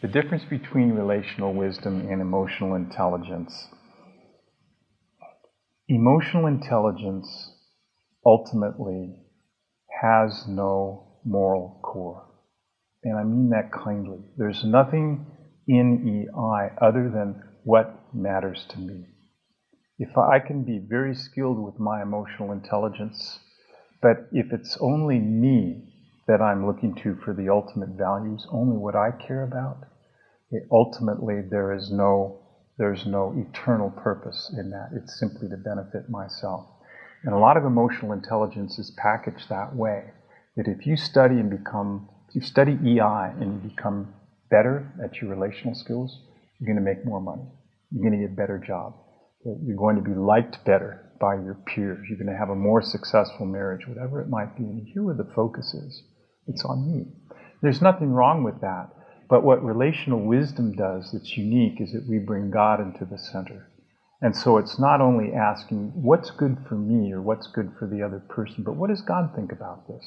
The difference between relational wisdom and emotional intelligence. Emotional intelligence ultimately has no moral core. And I mean that kindly. There's nothing in EI other than what matters to me. If I can be very skilled with my emotional intelligence, but if it's only me that I'm looking to for the ultimate values, only what I care about, ultimately there's no eternal purpose in that. It's simply to benefit myself. And a lot of emotional intelligence is packaged that way, that if you study EI and you become better at your relational skills, you're going to make more money. You're going to get a better job. You're going to be liked better by your peers. You're going to have a more successful marriage, whatever it might be. And here where the focus is, it's on me. There's nothing wrong with that. But what relational wisdom does that's unique is that we bring God into the center. And so it's not only asking what's good for me or what's good for the other person, but what does God think about this?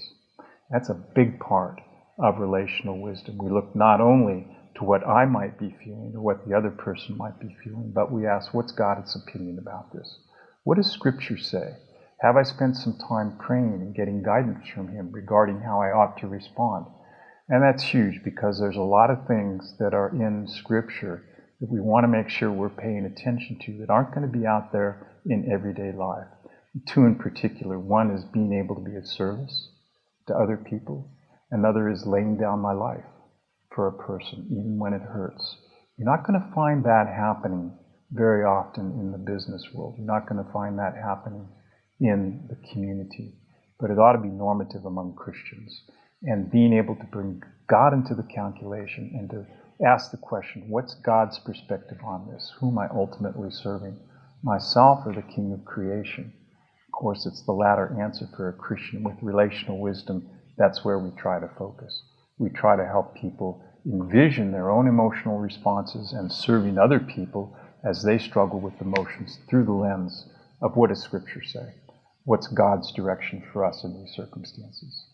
That's a big part of relational wisdom. We look not only to what I might be feeling or what the other person might be feeling, but we ask, what's God's opinion about this? What does Scripture say? Have I spent some time praying and getting guidance from Him regarding how I ought to respond? And that's huge, because there's a lot of things that are in Scripture that we want to make sure we're paying attention to that aren't going to be out there in everyday life. Two in particular. One is being able to be of service to other people. Another is laying down my life for a person, even when it hurts. You're not going to find that happening very often in the business world. You're not going to find that happening in the community. But it ought to be normative among Christians. And being able to bring God into the calculation and to ask the question, what's God's perspective on this? Who am I ultimately serving? Myself or the King of creation? Of course, it's the latter answer for a Christian. With relational wisdom, that's where we try to focus. We try to help people envision their own emotional responses and serving other people as they struggle with emotions through the lens of what does Scripture say? What's God's direction for us in these circumstances?